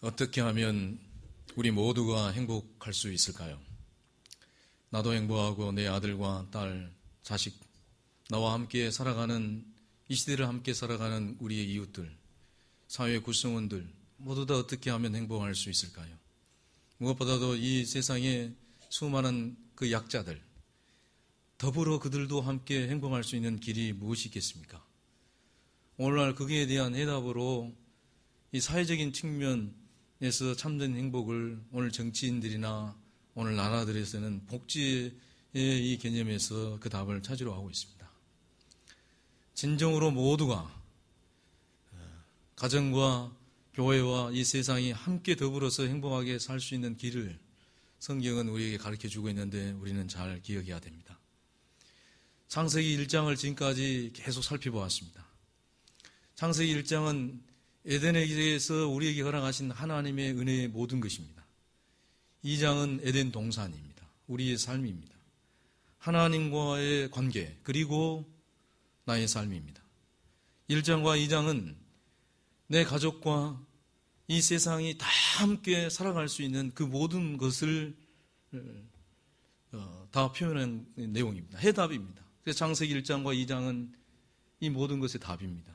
어떻게 하면 우리 모두가 행복할 수 있을까요? 나도 행복하고 내 아들과 딸, 자식, 나와 함께 살아가는 이 시대를 함께 살아가는 우리의 이웃들, 사회 구성원들 모두 다 어떻게 하면 행복할 수 있을까요? 무엇보다도 이 세상에 수많은 그 약자들, 더불어 그들도 함께 행복할 수 있는 길이 무엇이 있겠습니까? 오늘날 거기에 대한 해답으로 이 사회적인 측면에서 참된 행복을 오늘 정치인들이나 오늘 나라들에서는 복지의 이 개념에서 그 답을 찾으려 하고 있습니다. 진정으로 모두가 가정과 교회와 이 세상이 함께 더불어서 행복하게 살 수 있는 길을 성경은 우리에게 가르쳐주고 있는데 우리는 잘 기억해야 됩니다. 창세기 1장을 지금까지 계속 살펴보았습니다. 창세기 1장은 에덴에게서 우리에게 허락하신 하나님의 은혜의 모든 것입니다. 2장은 에덴 동산입니다. 우리의 삶입니다. 하나님과의 관계 그리고 나의 삶입니다. 1장과 2장은 내 가족과 이 세상이 다 함께 살아갈 수 있는 그 모든 것을 다 표현한 내용입니다. 해답입니다. 그래서 창세기 1장과 2장은 이 모든 것의 답입니다.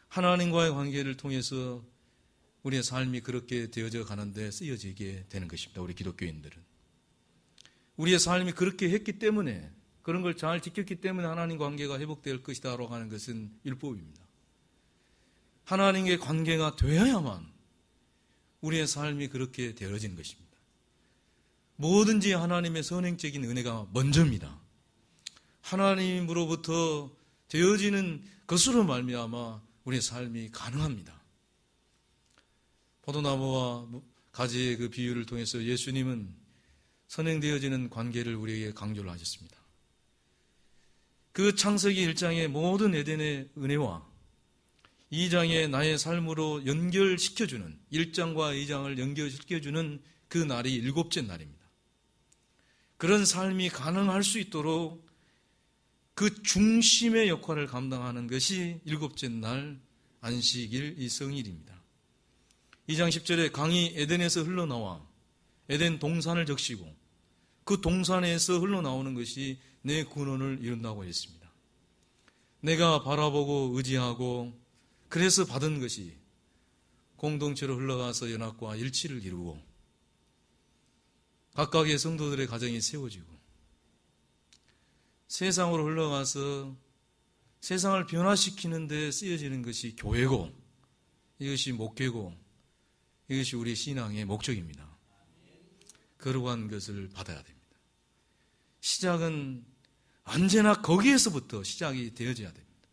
하나님과의 관계를 통해서 우리의 삶이 그렇게 되어져 가는데 쓰여지게 되는 것입니다. 우리 기독교인들은. 우리의 삶이 그렇게 했기 때문에 그런 걸 잘 지켰기 때문에 하나님과 관계가 회복될 것이다라고 하는 것은 율법입니다. 하나님의 관계가 되어야만 우리의 삶이 그렇게 되어지는 것입니다. 뭐든지 하나님의 선행적인 은혜가 먼저입니다. 하나님으로부터 되어지는 것으로 말미암아 우리의 삶이 가능합니다. 포도나무와 가지의 그 비유를 통해서 예수님은 선행되어지는 관계를 우리에게 강조를 하셨습니다. 그 창세기 1장의 모든 에덴의 은혜와 2장의 나의 삶으로 연결시켜주는 1장과 2장을 연결시켜주는 그 날이 7째 날입니다. 그런 삶이 가능할 수 있도록 그 중심의 역할을 감당하는 것이 7째 날 안식일 이 성일입니다. 2장 10절에 강이 에덴에서 흘러나와 에덴 동산을 적시고 그 동산에서 흘러나오는 것이 내 근원을 이룬다고 했습니다. 내가 바라보고 의지하고 그래서 받은 것이 공동체로 흘러가서 연합과 일치를 이루고 각각의 성도들의 가정이 세워지고 세상으로 흘러가서 세상을 변화시키는 데 쓰여지는 것이 교회고 이것이 목회고 이것이 우리 신앙의 목적입니다. 그러한 것을 받아야 됩니다. 시작은 언제나 거기에서부터 시작이 되어져야 됩니다.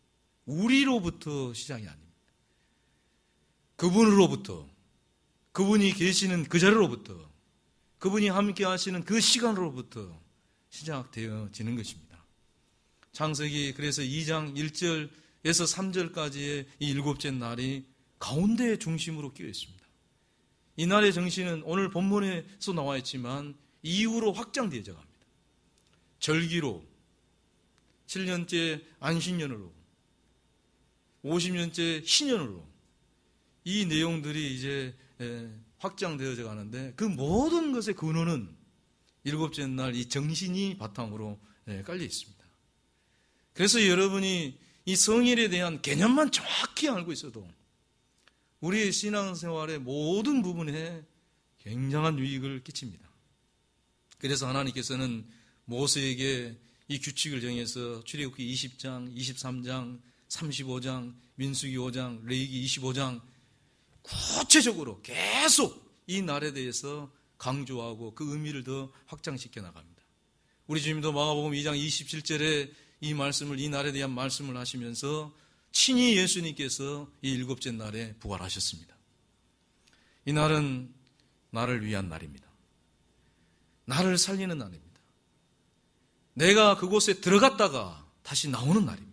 우리로부터 시작이 아닙니다. 그분으로부터, 그분이 계시는 그 자리로부터, 그분이 함께 하시는 그 시간으로부터 시작되어지는 것입니다. 창세기 그래서 2장 1절에서 3절까지의 이 7째 날이 가운데 중심으로 끼어 있습니다. 이 날의 정신은 오늘 본문에서 나와 있지만 이후로 확장되어져 갑니다. 절기로, 7년째 안식년으로, 50년째 신년으로 이 내용들이 이제 확장되어져 가는데 그 모든 것의 근원은 7째 날 이 정신이 바탕으로 깔려 있습니다. 그래서 여러분이 이 성일에 대한 개념만 정확히 알고 있어도 우리의 신앙생활의 모든 부분에 굉장한 유익을 끼칩니다. 그래서 하나님께서는 모세에게 이 규칙을 정해서 출애굽기 20장, 23장, 35장, 민수기 5장, 레위기 25장 구체적으로 계속 이 날에 대해서 강조하고 그 의미를 더 확장시켜 나갑니다. 우리 주님도 마가복음 2장 27절에 이 말씀을 이 날에 대한 말씀을 하시면서 친히 예수님께서 이 7째 날에 부활하셨습니다. 이 날은 나를 위한 날입니다. 나를 살리는 날입니다. 내가 그곳에 들어갔다가 다시 나오는 날입니다.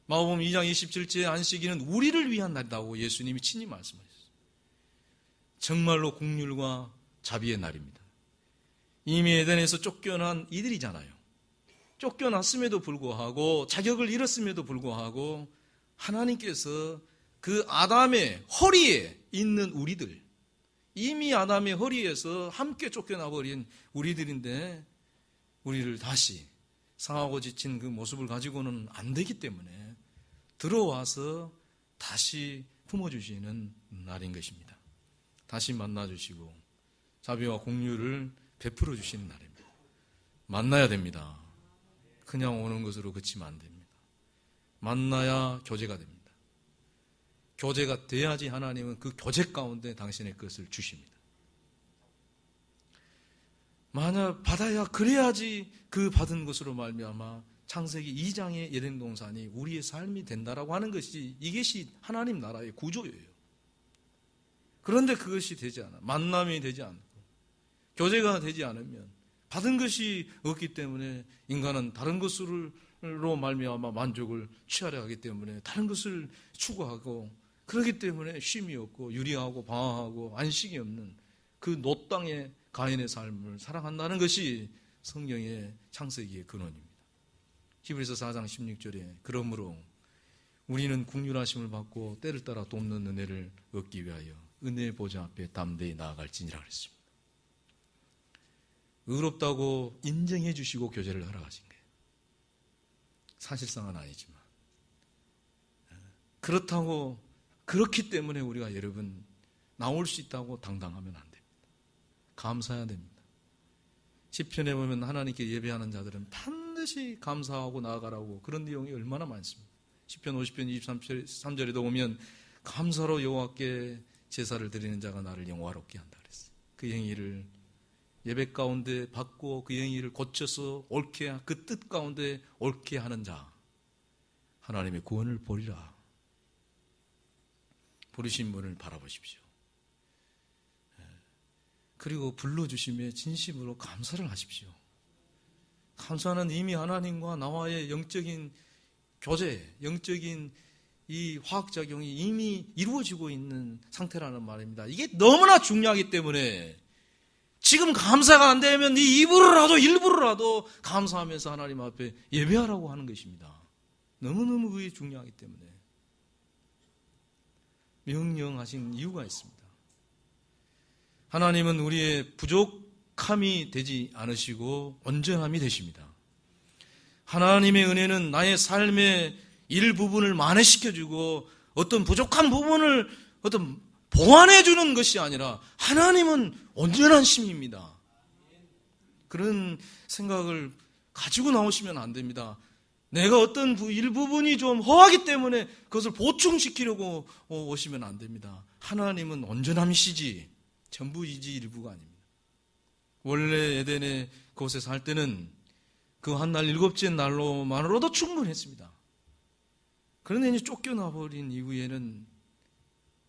마가복음 2장 27절의 안식일은 우리를 위한 날이라고 예수님이 친히 말씀하셨어요. 정말로 긍휼과 자비의 날입니다. 이미 에덴에서 쫓겨난 이들이잖아요. 쫓겨났음에도 불구하고 자격을 잃었음에도 불구하고 하나님께서 그 아담의 허리에 있는 우리들, 이미 아담의 허리에서 함께 쫓겨나버린 우리들인데 우리를 다시 상하고 지친 그 모습을 가지고는 안 되기 때문에 들어와서 다시 품어주시는 날인 것입니다. 다시 만나주시고 자비와 공유를 베풀어 주시는 날입니다. 만나야 됩니다. 그냥 오는 것으로 그치면 안 됩니다. 만나야 교제가 됩니다. 교제가 돼야지 하나님은 그 교제 가운데 당신의 것을 주십니다. 만약 받아야 그래야지 그 받은 것으로 말미암아 창세기 2장의 에덴 동산이 우리의 삶이 된다라고 하는 것이 이것이 하나님 나라의 구조예요. 그런데 그것이 되지 않아. 만남이 되지 않고 교제가 되지 않으면 받은 것이 없기 때문에 인간은 다른 것으로 말미암아 만족을 취하려 하기 때문에 다른 것을 추구하고 그렇기 때문에 쉼이 없고 유리하고 방황하고 안식이 없는 그 노땅의 가인의 삶을 살아간다는 것이 성경의 창세기의 근원입니다. 히브리서 4장 16절에 그러므로 우리는 긍휼하심을 받고 때를 따라 돕는 은혜를 얻기 위하여 은혜의 보좌 앞에 담대히 나아갈지니라 그랬습니다. 의롭다고 인정해 주시고 교제를 하러 가신 거예요. 사실상은 아니지만 그렇기 때문에 우리가 여러분 나올 수 있다고 당당하면 안 됩니다. 감사해야 됩니다. 시편에 보면 하나님께 예배하는 자들은 반드시 감사하고 나아가라고 그런 내용이 얼마나 많습니다. 시편 50편 23절에도 보면 감사로 여호와께 제사를 드리는 자가 나를 영화롭게 한다 그랬어요. 그 행위를 예배 가운데 받고 그 행위를 고쳐서 옳게 그 뜻 가운데 옳게 하는 자 하나님의 구원을 보리라. 부르신 분을 바라보십시오. 그리고 불러주심에 진심으로 감사를 하십시오. 감사는 이미 하나님과 나와의 영적인 교제, 영적인 이 화학작용이 이미 이루어지고 있는 상태라는 말입니다. 이게 너무나 중요하기 때문에 지금 감사가 안 되면 네 입으로라도 일부러라도 감사하면서 하나님 앞에 예배하라고 하는 것입니다. 너무너무 그게 중요하기 때문에 명령하신 이유가 있습니다. 하나님은 우리의 부족함이 되지 않으시고 온전함이 되십니다. 하나님의 은혜는 나의 삶의 일부분을 만회시켜주고 어떤 부족한 부분을 보완해주는 것이 아니라 하나님은 온전한 심입니다. 그런 생각을 가지고 나오시면 안 됩니다. 내가 어떤 일부분이 좀 허하기 때문에 그것을 보충시키려고 오시면 안 됩니다. 하나님은 온전함이시지 전부이지 일부가 아닙니다. 원래 에덴의 그곳에 살 때는 그 한 날 일곱째 날로만으로도 충분했습니다. 그런데 이제 쫓겨나버린 이후에는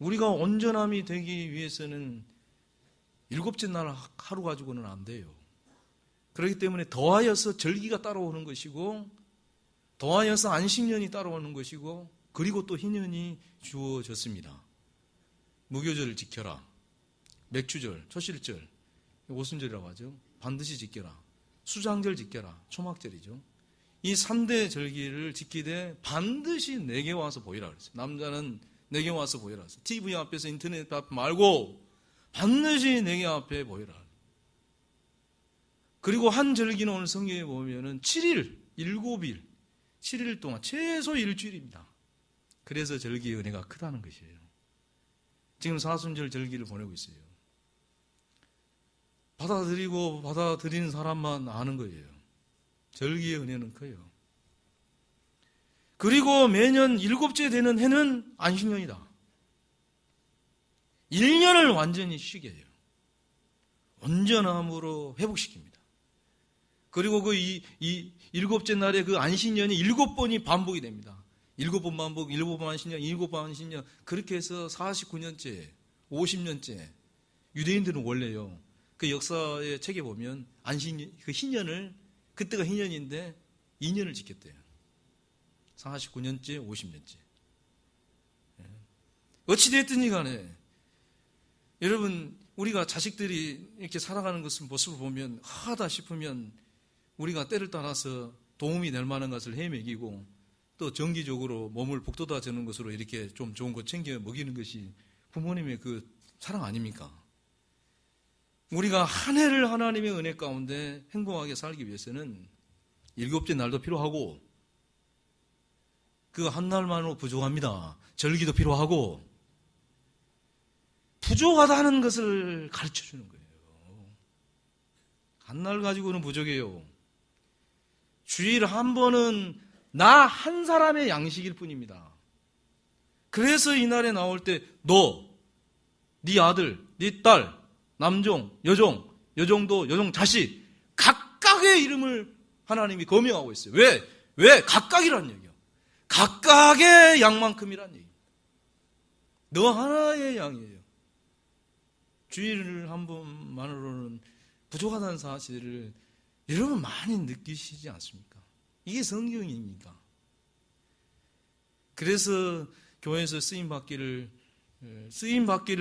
우리가 온전함이 되기 위해서는 일곱째 날 하루 가지고는 안 돼요. 그렇기 때문에 더하여서 절기가 따라오는 것이고 더하여서 안식년이 따라오는 것이고 그리고 또 희년이 주어졌습니다. 무교절을 지켜라. 맥주절, 초실절, 오순절이라고 하죠. 반드시 지켜라. 수장절 지켜라. 초막절이죠. 이 3대 절기를 지키되 반드시 내게 와서 보이라 그랬어요. 남자는 내게 와서 보이라 그랬어요. TV 앞에서 인터넷 앞 말고 반드시 내게 앞에 보이라. 그리고 한 절기는 오늘 성경에 보면은 7일, 7일, 7일 동안 최소 일주일입니다. 그래서 절기의 은혜가 크다는 것이에요. 지금 사순절 절기를 보내고 있어요. 받아들이는 사람만 아는 거예요. 절기의 은혜는 커요. 그리고 매년 7째 되는 해는 안식년이다. 1년을 완전히 쉬게 해요. 온전함으로 회복시킵니다. 그리고 그 7째 날에 그 안식년이 7번이 반복이 됩니다. 7번 반복, 7번 안식년, 7번 안식년. 그렇게 해서 49년째, 50년째. 유대인들은 원래요. 그 역사의 책에 보면 안식년, 그 희년을, 그때가 희년인데 2년을 지켰대요. 49년째, 50년째. 어찌됐든지 간에 여러분, 우리가 자식들이 이렇게 살아가는 모습을 보면 하다 싶으면 우리가 때를 따라서 도움이 될 만한 것을 헤매기고 또 정기적으로 몸을 북돋아 주는 것으로 이렇게 좀 좋은 거 챙겨 먹이는 것이 부모님의 그 사랑 아닙니까? 우리가 한 해를 하나님의 은혜 가운데 행복하게 살기 위해서는 일곱째 날도 필요하고 그 한 날만으로 부족합니다. 절기도 필요하고 부족하다는 것을 가르쳐 주는 거예요. 한 날 가지고는 부족해요. 주일 한 번은 나 한 사람의 양식일 뿐입니다. 그래서 이날에 나올 때 너, 네 아들, 네 딸, 남종, 여종, 여종도, 여종 자식 각각의 이름을 하나님이 거명하고 있어요. 왜? 각각이라는 얘기예요. 각각의 양만큼이라는 얘기입니다. 너 하나의 양이에요. 주일을 한 번만으로는 부족하다는 사실을 여러분 많이 느끼시지 않습니까? 이게 성경입니까? 그래서 교회에서 쓰임받기를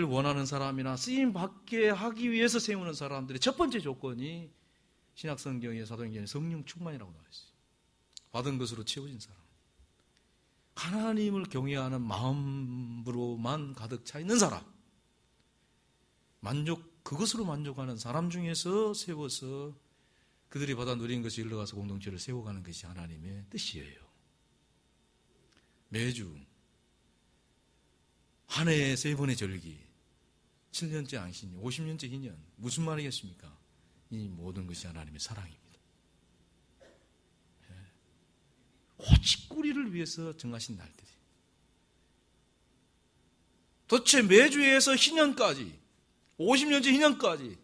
원하는 사람이나 쓰임받게 하기 위해서 세우는 사람들의 첫 번째 조건이 신약성경의 사도행전의 성령 충만이라고 나와 있어요. 받은 것으로 채워진 사람. 하나님을 경외하는 마음으로만 가득 차 있는 사람. 그것으로 만족하는 사람 중에서 세워서 그들이 받아 누린 것이 흘러가서 공동체를 세워가는 것이 하나님의 뜻이에요. 매주 한 해에 3번의 절기, 7년째 안식년, 50년째 희년, 무슨 말이겠습니까? 이 모든 것이 하나님의 사랑입니다. 오직 우리를 위해서 정하신 날들이. 도대체 매주에서 희년까지, 50년째 희년까지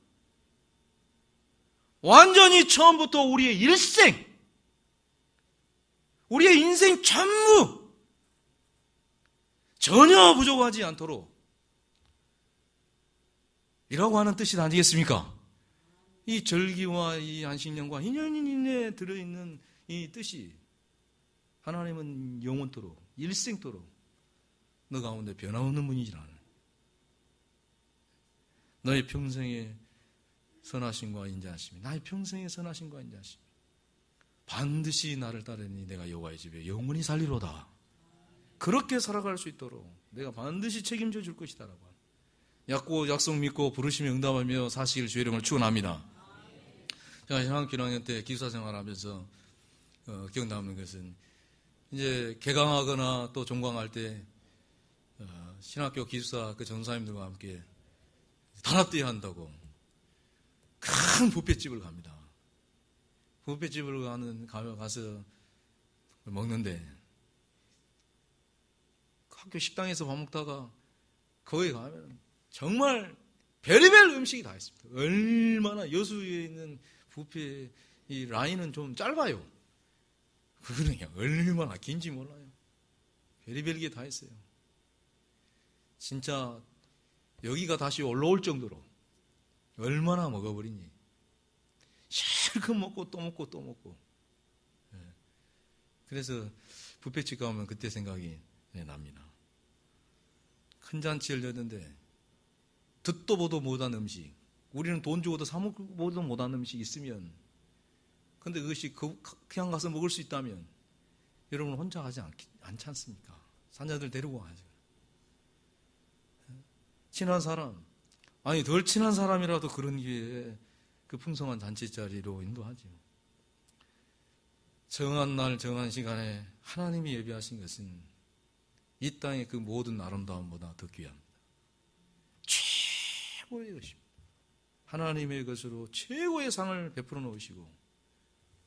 완전히 처음부터 우리의 일생, 우리의 인생 전무 전혀 부족하지 않도록 이라고 하는 뜻이 아니겠습니까? 이 절기와 이 안식년과 희년에 들어있는 이 뜻이 하나님은 영원토록 일생토록 너 가운데 변함없는 분이지라는 너의 평생의 선하심과 인자하심이 나의 평생의 선하심과 인자하심이 반드시 나를 따르니 내가 여호와의 집에 영원히 살리로다. 그렇게 살아갈 수 있도록 내가 반드시 책임져 줄 것이다라고 약속 믿고 부르시며 응답하며 사시길 주의 이름을 축원합니다. 제가 신학교 1학년 때 기숙사 생활하면서 기억나는 것은 이제 개강하거나 또 종강할 때 신학교 기숙사 그 전사님들과 함께 단합대회 한다고 큰 뷔페집을 갑니다. 뷔페집을 가서 먹는데 학교 식당에서 밥 먹다가 거기 가면 정말 별의별 음식이 다 있습니다. 얼마나 여수에 있는 뷔페 이 라인은 좀 짧아요. 그거는 얼마나 긴지 몰라요. 별의별 게 다 있어요. 진짜 여기가 다시 올라올 정도로 얼마나 먹어버리니. 실컷 먹고 또 먹고 또 먹고. 그래서 뷔페집 가면 그때 생각이 납니다. 큰 잔치 열렸는데 듣도 보도 못한 음식, 우리는 돈 주고도 사 먹보도 못한 음식 있으면, 근데 그것이 그냥 가서 먹을 수 있다면 여러분 혼자 가지 않지 않습니까? 산자들 데리고 가죠. 친한 사람, 아니 덜 친한 사람이라도 그런 기회에 그 풍성한 잔치 자리로 인도하죠. 정한 날 정한 시간에 하나님이 예비하신 것은 이 땅의 그 모든 아름다움보다 더 귀합니다. 최고의 것입니다. 하나님의 것으로 최고의 상을 베풀어 놓으시고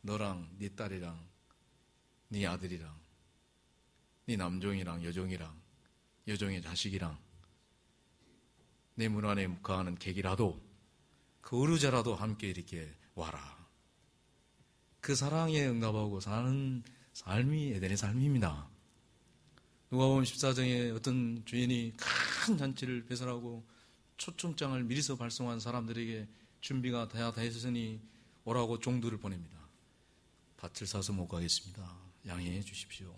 너랑 네 딸이랑 네 아들이랑 네 남종이랑 여종이랑 여종의 자식이랑 내 문 안에 거하는 객이라도 그 어루자라도 함께 이렇게 와라. 그 사랑에 응답하고 사는 삶이 에덴의 삶입니다. 누가복음 14장에 어떤 주인이 큰 잔치를 배설하고 초청장을 미리서 발송한 사람들에게 준비가 다 됐으니 오라고 종들을 보냅니다. 밭을 사서 못 가겠습니다. 양해해 주십시오.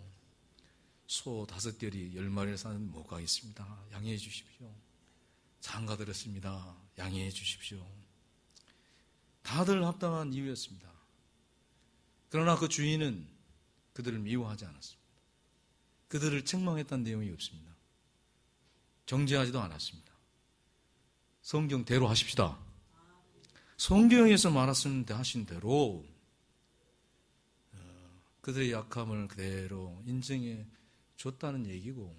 소 5떼리 10마리를 사는 못 가겠습니다. 양해해 주십시오. 장가 들었습니다. 양해해 주십시오. 다들 합당한 이유였습니다. 그러나 그 주인은 그들을 미워하지 않았습니다. 그들을 책망했다는 내용이 없습니다. 정죄하지도 않았습니다. 성경대로 하십시다. 성경에서 말씀하신 하신 대로 그들의 약함을 그대로 인정해 줬다는 얘기고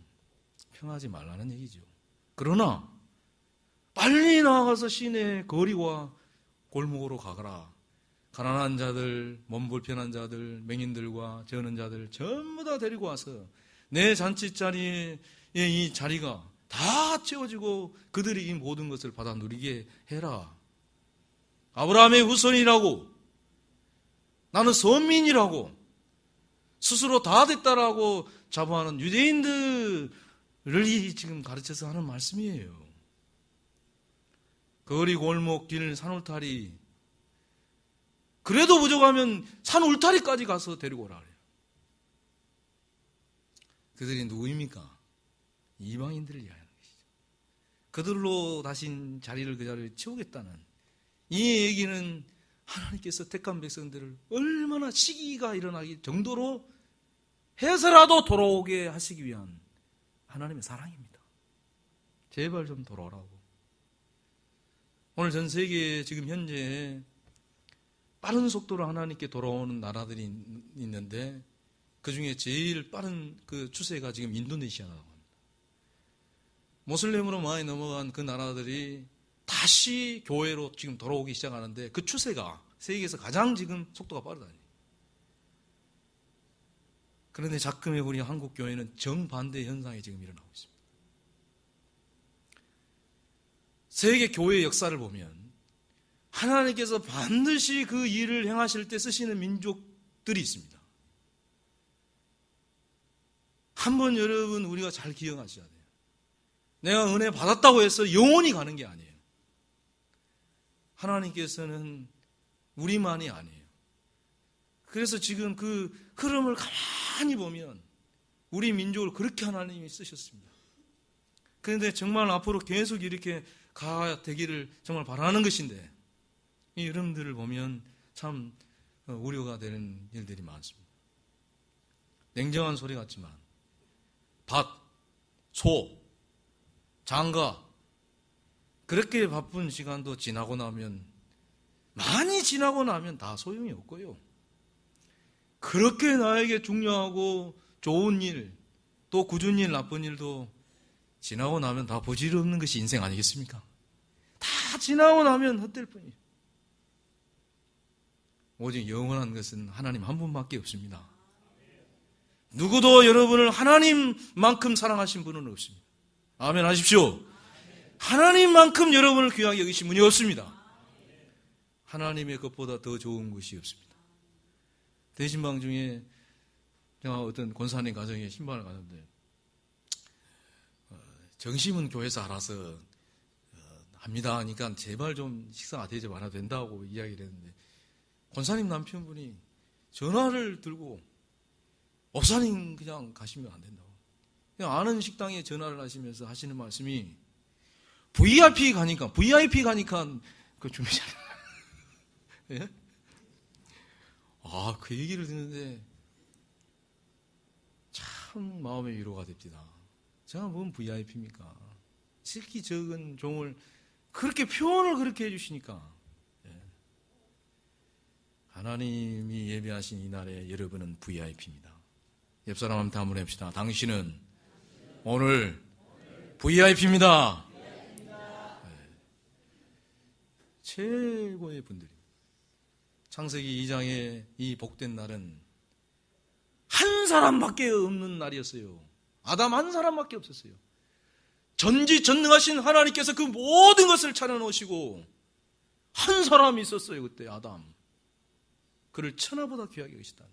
평하지 말라는 얘기죠. 그러나 빨리 나아가서 시내 거리와 골목으로 가거라. 가난한 자들, 몸 불편한 자들, 맹인들과 저는 자들 전부 다 데리고 와서 내 잔치자리에 이 자리가 다 채워지고 그들이 이 모든 것을 받아 누리게 해라. 아브라함의 후손이라고, 나는 선민이라고 스스로 다 됐다라고 자부하는 유대인들을 지금 가르쳐서 하는 말씀이에요. 거리, 골목, 길, 산울타리, 그래도 부족하면 산울타리까지 가서 데리고 오라 그래요. 그들이 누구입니까? 이방인들을 위하여 하는 것이죠. 그들로 다신 자리를 그 자리를 채우겠다는 이 얘기는 하나님께서 택한 백성들을 얼마나 시기가 일어나기 정도로 해서라도 돌아오게 하시기 위한 하나님의 사랑입니다. 제발 좀 돌아오라고. 오늘 전 세계에 지금 현재 빠른 속도로 하나님께 돌아오는 나라들이 있는데 그 중에 제일 빠른 그 추세가 지금 인도네시아라고 합니다. 모슬렘으로 많이 넘어간 그 나라들이 다시 교회로 지금 돌아오기 시작하는데 그 추세가 세계에서 가장 지금 속도가 빠르다니. 그런데 자꾸의 우리 한국 교회는 정반대 현상이 지금 일어나고 있습니다. 세계 교회의 역사를 보면 하나님께서 반드시 그 일을 행하실 때 쓰시는 민족들이 있습니다. 한번 여러분 우리가 잘 기억하셔야 돼요. 내가 은혜 받았다고 해서 영원히 가는 게 아니에요. 하나님께서는 우리만이 아니에요. 그래서 지금 그 흐름을 가만히 보면 우리 민족을 그렇게 하나님이 쓰셨습니다. 그런데 정말 앞으로 계속 이렇게 가 되기를 정말 바라는 것인데 이 여러분들을 보면 참 우려가 되는 일들이 많습니다. 냉정한 소리 같지만 밭, 소, 장가 그렇게 바쁜 시간도 지나고 나면 많이 지나고 나면 다 소용이 없고요. 그렇게 나에게 중요하고 좋은 일, 또 굳은 일, 나쁜 일도 지나고 나면 다 보지없는 것이 인생 아니겠습니까? 다 지나고 나면 헛될 뿐이에요. 오직 영원한 것은 하나님 한 분밖에 없습니다. 누구도 여러분을 하나님만큼 사랑하신 분은 없습니다. 아멘 하십시오. 하나님만큼 여러분을 귀하게 여기신 분이 없습니다. 하나님의 것보다 더 좋은 것이 없습니다. 대신방 중에 제가 어떤 권사님 가정에 신방을 가는데 정심은 교회에서 알아서 합니다 하니까 제발 좀 식사 대접 안 해도 된다고 이야기를 했는데 권사님 남편분이 전화를 들고 목사님 그냥 가시면 안 된다고. 그냥 아는 식당에 전화를 하시면서 하시는 말씀이 VIP 가니까 그 준비잖아요. 예? 그 얘기를 듣는데 참 마음의 위로가 됩니다. 제가 뭔 VIP입니까? 실기 적은 종을 그렇게 표현을 그렇게 해주시니까 하나님이 예배하신 이날에 여러분은 VIP입니다. 옆 사람한테 한번 해봅시다. 당신은 오늘 VIP입니다. 최고의 분들입니다. 창세기 2장의 이 복된 날은 한 사람밖에 없는 날이었어요. 아담 한 사람밖에 없었어요. 전지전능하신 하나님께서 그 모든 것을 차려놓으시고 한 사람이 있었어요. 그때 아담. 그를 천하보다 귀하게 여기시다니.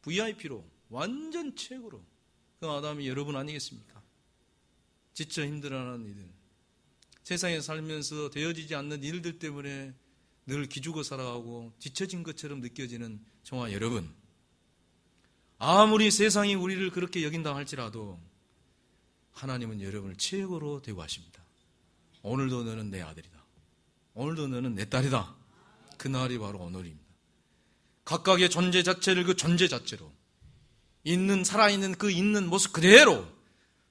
VIP로 완전 최고로 그 아담이 여러분 아니겠습니까? 지쳐 힘들어하는 이들, 세상에 살면서 되어지지 않는 일들 때문에 늘 기죽어 살아가고 지쳐진 것처럼 느껴지는 저와 여러분, 아무리 세상이 우리를 그렇게 여긴다 할지라도 하나님은 여러분을 최고로 대우하십니다. 오늘도 너는 내 아들이다. 오늘도 너는 내 딸이다. 그 날이 바로 오늘입니다. 각각의 존재 자체를 그 존재 자체로 살아있는 그 있는 모습 그대로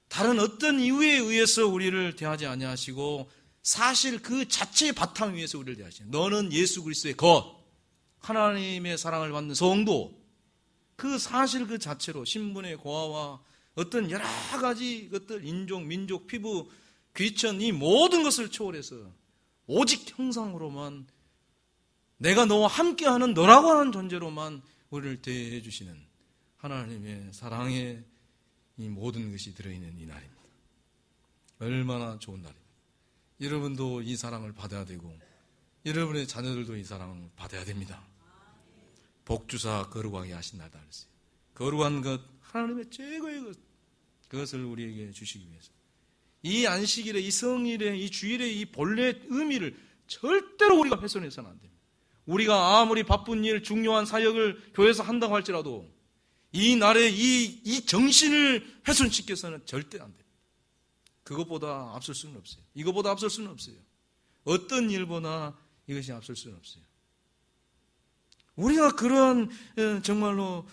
다른 어떤 이유에 의해서 우리를 대하지 아니하시고 사실 그 자체의 바탕 위에서 우리를 대하시는, 너는 예수 그리스도의 것, 하나님의 사랑을 받는 성도, 그 사실 그 자체로 신분의 고하와 어떤 여러 가지 것들, 인종, 민족, 피부, 귀천, 이 모든 것을 초월해서 오직 형상으로만 내가 너와 함께하는 너라고 하는 존재로만 우리를 대해 주시는 하나님의 사랑의 이 모든 것이 들어있는 이 날입니다. 얼마나 좋은 날입니다. 여러분도 이 사랑을 받아야 되고 여러분의 자녀들도 이 사랑을 받아야 됩니다. 복주사 거룩하게 하신 날이다 그랬어요. 거룩한 것, 하나님의 최고의 것, 그것을 우리에게 주시기 위해서 이 안식일의, 이 성일의, 이 주일의 이 본래 의미를 절대로 우리가 훼손해서는 안 됩니다. 우리가 아무리 바쁜 일, 중요한 사역을 교회에서 한다고 할지라도 이 날에 이 정신을 훼손시켜서는 절대 안 됩니다. 그것보다 앞설 수는 없어요. 이것보다 앞설 수는 없어요. 어떤 일보다 이것이 앞설 수는 없어요. 우리가 그러한 정말로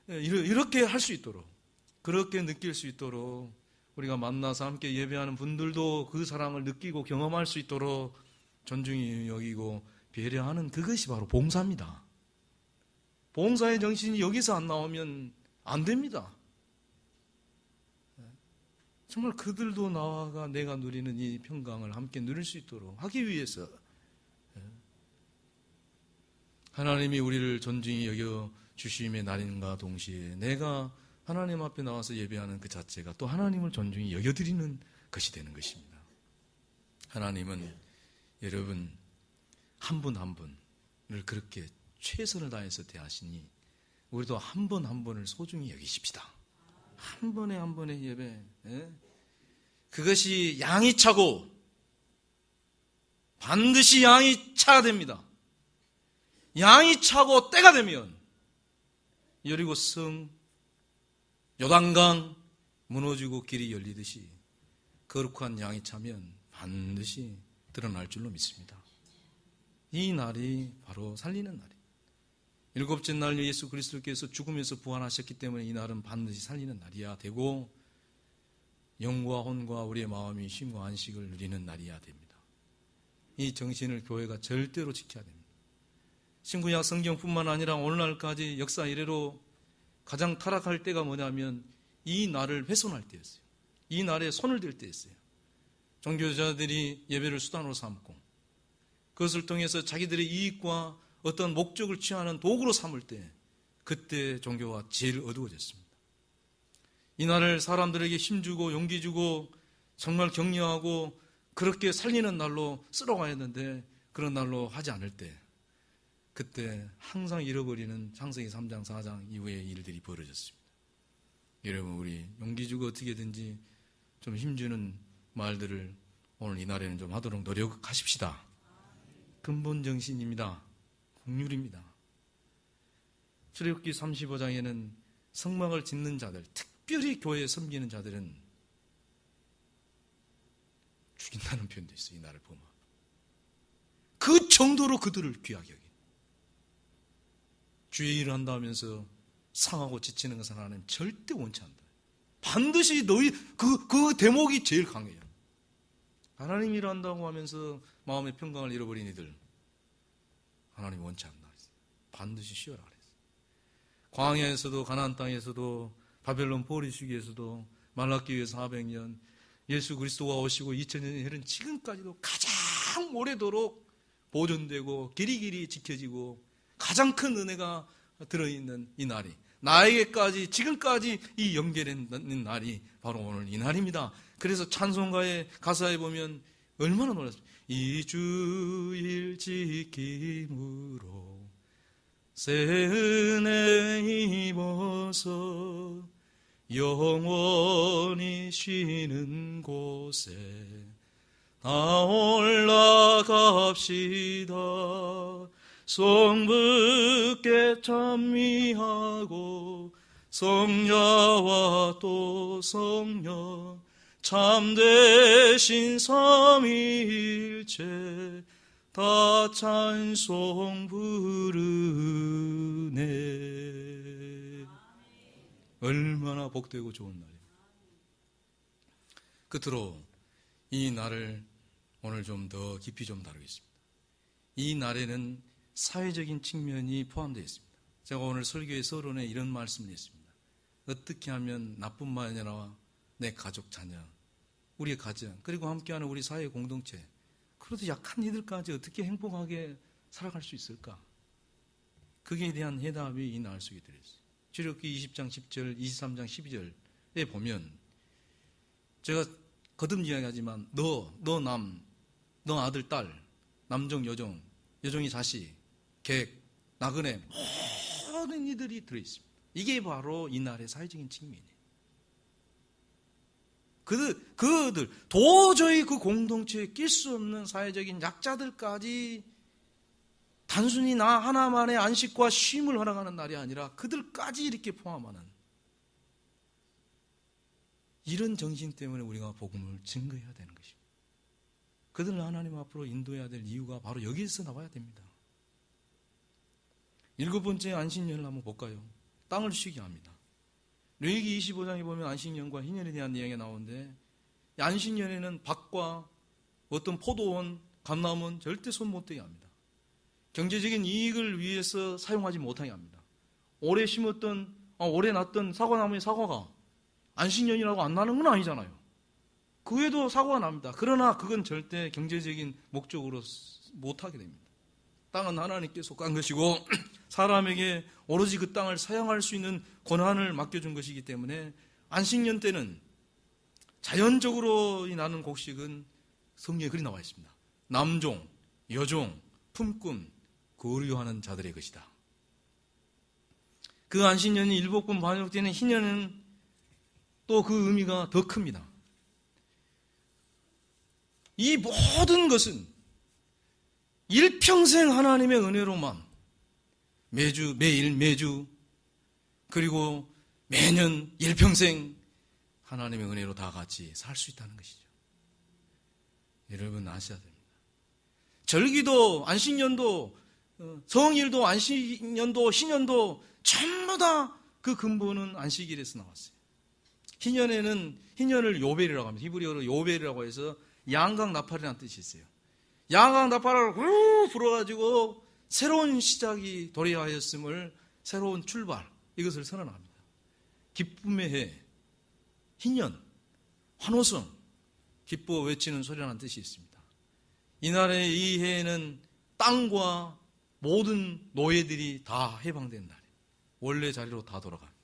이렇게 할 수 있도록, 그렇게 느낄 수 있도록 우리가 만나서 함께 예배하는 분들도 그 사랑을 느끼고 경험할 수 있도록 존중히 여기고 배려하는, 그것이 바로 봉사입니다. 봉사의 정신이 여기서 안 나오면 안 됩니다. 정말 그들도 나와 내가 누리는 이 평강을 함께 누릴 수 있도록 하기 위해서 하나님이 우리를 존중히 여겨 주심의 날인가 동시에 내가 하나님 앞에 나와서 예배하는 그 자체가 또 하나님을 존중히 여겨드리는 것이 되는 것입니다. 하나님은 여러분 한 분 한 분을 그렇게 최선을 다해서 대하시니 우리도 한 분 한 분을 소중히 여기십시다. 한 번에 한 번의 예배, 그것이 양이 차고 반드시 양이 차야 됩니다. 양이 차고 때가 되면 여리고성, 요단강 무너지고 길이 열리듯이 거룩한 양이 차면 반드시 드러날 줄로 믿습니다. 이 날이 바로 살리는 날입니다. 일곱째 날 예수 그리스도께서 죽음에서 부활하셨기 때문에 이 날은 반드시 살리는 날이야 되고 영과 혼과 우리의 마음이 쉼과 안식을 누리는 날이야 됩니다. 이 정신을 교회가 절대로 지켜야 됩니다. 신구약 성경뿐만 아니라 오늘날까지 역사 이래로 가장 타락할 때가 뭐냐면 이 날을 훼손할 때였어요. 이 날에 손을 댈 때였어요. 종교자들이 예배를 수단으로 삼고 그것을 통해서 자기들의 이익과 어떤 목적을 취하는 도구로 삼을 때 그때 종교가 제일 어두워졌습니다. 이 날을 사람들에게 힘주고 용기 주고 정말 격려하고 그렇게 살리는 날로 쓸어가야 했는데 그런 날로 하지 않을 때 그때 항상 잃어버리는 창세기 3장 4장 이후의 일들이 벌어졌습니다. 여러분 우리 용기 주고 어떻게든지 좀 힘주는 말들을 오늘 이 날에는 좀 하도록 노력하십시다. 근본 정신입니다. 국률입니다. 출애굽기 35장에는 성막을 짓는 자들, 특별히 교회에 섬기는 자들은 죽인다는 표현도 있어요. 이 날을 보면 그 정도로 그들을 귀하게 여긴 주의 일을 한다 하면서 상하고 지치는 것은 하나님 절대 원치 않는다. 반드시 너희 그 대목이 제일 강해요. 하나님 일을 한다고 하면서 마음의 평강을 잃어버린 이들 하나님 원치 않는다. 반드시 쉬어라 그랬어요. 광야에서도 가나안 땅에서도 바벨론 포로 시기에서도 말라기에서 400년 예수 그리스도가 오시고 2000년이 흐른 지금까지도 가장 오래도록 보존되고 길이길이 지켜지고 가장 큰 은혜가 들어있는 이 날이 나에게까지 지금까지 이 연결된 날이 바로 오늘 이 날입니다. 그래서 찬송가의 가사에 보면 얼마나 놀랐습니까? 이 주일 지킴으로 새 은혜 입어서 영원히 쉬는 곳에 다 올라갑시다. 성부께 찬미하고 성자와 또 성령 참되신 삼위일체 다 찬송 부르네. 얼마나 복되고 좋은 날입니다. 끝으로 이 날을 오늘 좀 더 깊이 좀 다루겠습니다. 이 날에는 사회적인 측면이 포함되어 있습니다. 제가 오늘 설교의 서론에 이런 말씀을 했습니다. 어떻게 하면 나뿐만 아니라 내 가족, 자녀, 우리의 가정, 그리고 함께하는 우리 사회 공동체, 그래도 약한 이들까지 어떻게 행복하게 살아갈 수 있을까? 거기에 대한 해답이 이 날 속에 들어있어요. 출애굽기 20장 10절, 23장 12절에 보면 제가 거듭 이야기하지만 너 아들, 딸, 남종, 여종, 여종이 자식, 객, 나그네 모든 이들이 들어있습니다. 이게 바로 이 날의 사회적인 측면이에요. 그들 도저히 그 공동체에 낄 수 없는 사회적인 약자들까지 단순히 나 하나만의 안식과 쉼을 허락하는 날이 아니라 그들까지 이렇게 포함하는 이런 정신 때문에 우리가 복음을 증거해야 되는 것입니다. 그들을 하나님 앞으로 인도해야 될 이유가 바로 여기에서 나와야 됩니다. 7번째 안식년을 한번 볼까요? 땅을 쉬게 합니다. 레위기 25장에 보면 안식년과 희년에 대한 이야기가 나오는데 안식년에는 밭과 어떤 포도원, 감람은 절대 손 못 대게 합니다. 경제적인 이익을 위해서 사용하지 못하게 합니다. 올해 났던 사과나무의 사과가 안식년이라고 안 나는 건 아니잖아요. 그 외에도 사과가 납니다. 그러나 그건 절대 경제적인 목적으로 못하게 됩니다. 땅은 하나님께 속한 것이고 사람에게 오로지 그 땅을 사용할 수 있는 권한을 맡겨준 것이기 때문에 안식년 때는 자연적으로 나는 곡식은 성경에 그리 나와 있습니다. 남종, 여종, 품꾼, 거류하는 자들의 것이다. 그 안식년이 일복분 반역되는 희년은 또 그 의미가 더 큽니다. 이 모든 것은 일평생 하나님의 은혜로만 매주 그리고 매년 일평생 하나님의 은혜로 다 같이 살 수 있다는 것이죠. 여러분 아셔야 됩니다. 절기도 안식년도 성일도 안식년도 희년도 전부 다 그 근본은 안식일에서 나왔어요. 희년을 요벨이라고 합니다. 히브리어로 요벨이라고 해서 양각 나팔이라는 뜻이 있어요. 양각 나팔을 후 불어가지고 새로운 시작이 도래하였음을 새로운 출발 이것을 선언합니다. 기쁨의 해, 희년, 환호성, 기뻐 외치는 소리라는 뜻이 있습니다. 이날의 이 해에는 땅과 모든 노예들이 다 해방된 날이에요. 원래 자리로 다 돌아갑니다.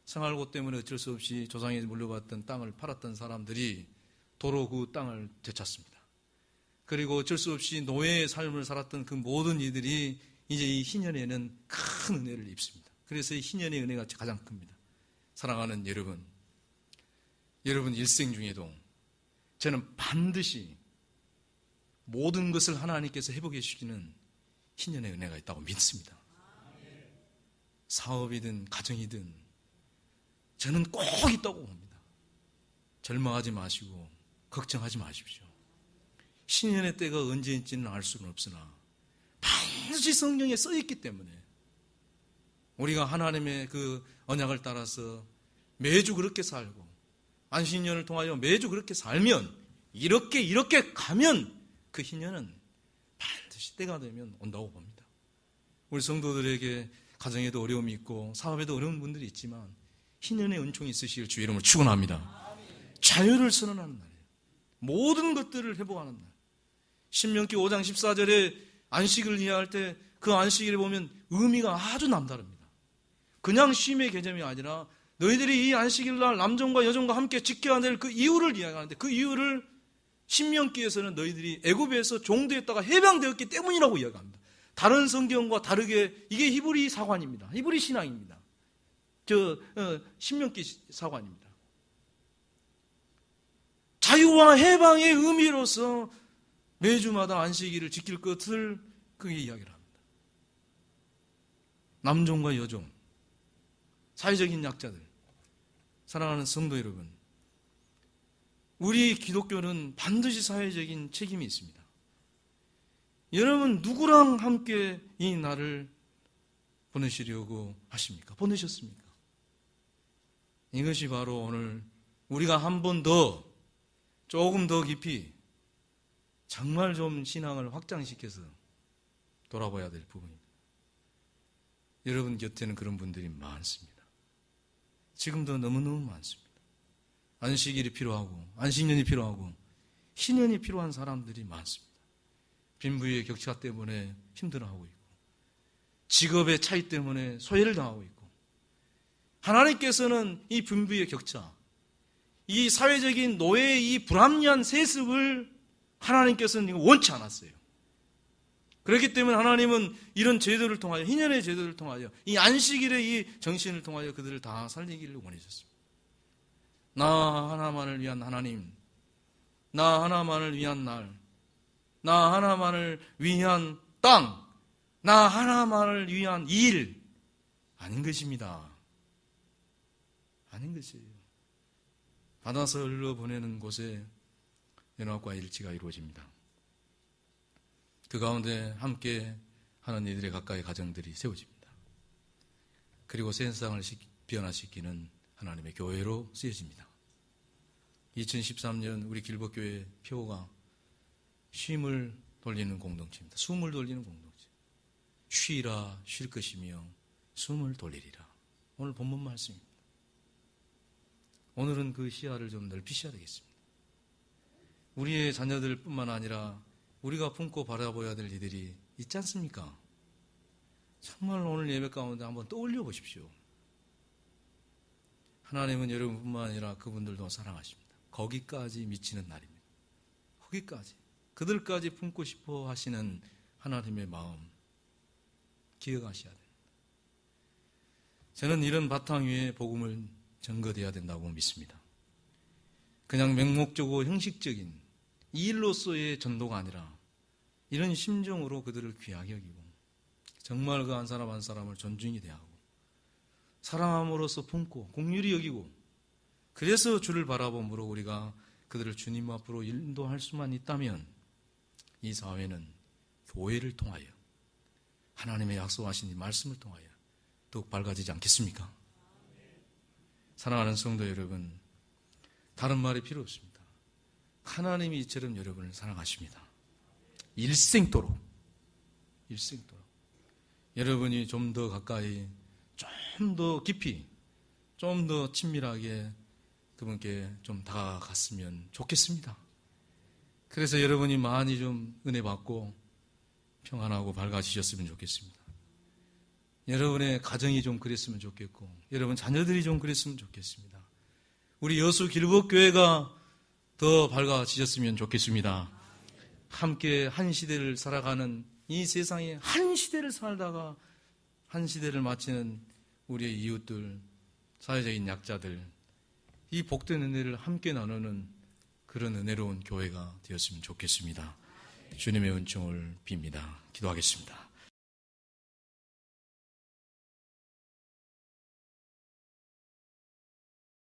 생활고 때문에 어쩔 수 없이 조상에 물려받던 땅을 팔았던 사람들이 도로 그 땅을 되찾습니다. 그리고 어쩔 수 없이 노예의 삶을 살았던 그 모든 이들이 이제 이 희년에는 큰 은혜를 입습니다. 그래서 이 희년의 은혜가 가장 큽니다. 사랑하는 여러분 일생 중에도 저는 반드시 모든 것을 하나님께서 회복해 주시는 희년의 은혜가 있다고 믿습니다. 사업이든 가정이든 저는 꼭 있다고 봅니다. 절망하지 마시고 걱정하지 마십시오. 신년의 때가 언제인지는 알 수는 없으나 반드시 성경에 써있기 때문에 우리가 하나님의 그 언약을 따라서 매주 그렇게 살고 안식년을 통하여 매주 그렇게 살면 이렇게 가면 그 희년은 반드시 때가 되면 온다고 봅니다. 우리 성도들에게 가정에도 어려움이 있고 사업에도 어려운 분들이 있지만 희년의 은총이 있으시길 주의 이름으로 축원합니다. 자유를 선언하는 날이에요. 모든 것들을 회복하는 날. 신명기 5장 14절에 안식을 이해할 때 그 안식일에 보면 의미가 아주 남다릅니다. 그냥 쉼의 개념이 아니라 너희들이 이 안식일날 남종과 여종과 함께 지켜야 될 그 이유를 이야기하는데 그 이유를 신명기에서는 너희들이 애굽에서 종되었다가 해방되었기 때문이라고 이야기합니다. 다른 성경과 다르게 이게 히브리 사관입니다. 히브리 신앙입니다. 신명기 사관입니다. 자유와 해방의 의미로서 매주마다 안식일을 지킬 것을 그게 이야기를 합니다. 남종과 여종, 사회적인 약자들, 사랑하는 성도 여러분, 우리 기독교는 반드시 사회적인 책임이 있습니다. 여러분 누구랑 함께 이 날을 보내시려고 하십니까? 보내셨습니까? 이것이 바로 오늘 우리가 한 번 더, 조금 더 깊이 정말 좀 신앙을 확장시켜서 돌아봐야 될 부분입니다. 여러분 곁에는 그런 분들이 많습니다. 지금도 너무너무 많습니다. 안식일이 필요하고 안식년이 필요하고 희년이 필요한 사람들이 많습니다. 빈부의 격차 때문에 힘들어하고 있고 직업의 차이 때문에 소외를 당하고 있고 하나님께서는 이 빈부의 격차, 이 사회적인 노예의 이 불합리한 세습을 하나님께서는 원치 않았어요. 그렇기 때문에 하나님은 이런 제도를 통하여, 희년의 제도를 통하여, 이 안식일의 이 정신을 통하여 그들을 다 살리기를 원하셨습니다. 나 하나만을 위한 하나님, 나 하나만을 위한 날, 나 하나만을 위한 땅, 나 하나만을 위한 일, 아닌 것입니다. 아닌 것이에요. 받아서 흘러보내는 곳에 연합과 일치가 이루어집니다. 그 가운데 함께 하는 이들의 가까이 가정들이 세워집니다. 그리고 세상을 변화시키는 하나님의 교회로 쓰여집니다. 2013년 우리 길법교회 표어가 쉼을 돌리는 공동체입니다. 숨을 돌리는 공동체. 쉬라 쉴 것이며 숨을 돌리리라. 오늘 본문 말씀입니다. 오늘은 그 시야를 좀 넓히셔야 되겠습니다. 우리의 자녀들뿐만 아니라 우리가 품고 바라보아야 될 이들이 있지 않습니까? 정말 오늘 예배 가운데 한번 떠올려 보십시오. 하나님은 여러분뿐만 아니라 그분들도 사랑하십니다. 거기까지 미치는 날입니다. 거기까지. 그들까지 품고 싶어 하시는 하나님의 마음 기억하셔야 됩니다. 저는 이런 바탕 위에 복음을 전거돼야 된다고 믿습니다. 그냥 맹목적이고 형식적인 이 일로서의 전도가 아니라 이런 심정으로 그들을 귀하게 여기고 정말 그 한 사람 한 사람을 존중히 대하고 사랑함으로써 품고 긍휼히 여기고 그래서 주를 바라봄으로 우리가 그들을 주님 앞으로 인도할 수만 있다면 이 사회는 교회를 통하여 하나님의 약속하신 이 말씀을 통하여 더욱 밝아지지 않겠습니까? 사랑하는 성도 여러분, 다른 말이 필요 없습니다. 하나님이 이처럼 여러분을 사랑하십니다. 일생도록 여러분이 좀 더 가까이, 좀 더 깊이, 좀 더 친밀하게 그분께 좀 다가갔으면 좋겠습니다. 그래서 여러분이 많이 좀 은혜 받고 평안하고 밝아지셨으면 좋겠습니다. 여러분의 가정이 좀 그랬으면 좋겠고 여러분 자녀들이 좀 그랬으면 좋겠습니다. 우리 여수 길법교회가 더 밝아지셨으면 좋겠습니다. 함께 한 시대를 살아가는 이 세상에 한 시대를 살다가 한 시대를 마치는 우리의 이웃들, 사회적인 약자들, 이 복된 은혜를 함께 나누는 그런 은혜로운 교회가 되었으면 좋겠습니다. 주님의 은총을 빕니다. 기도하겠습니다.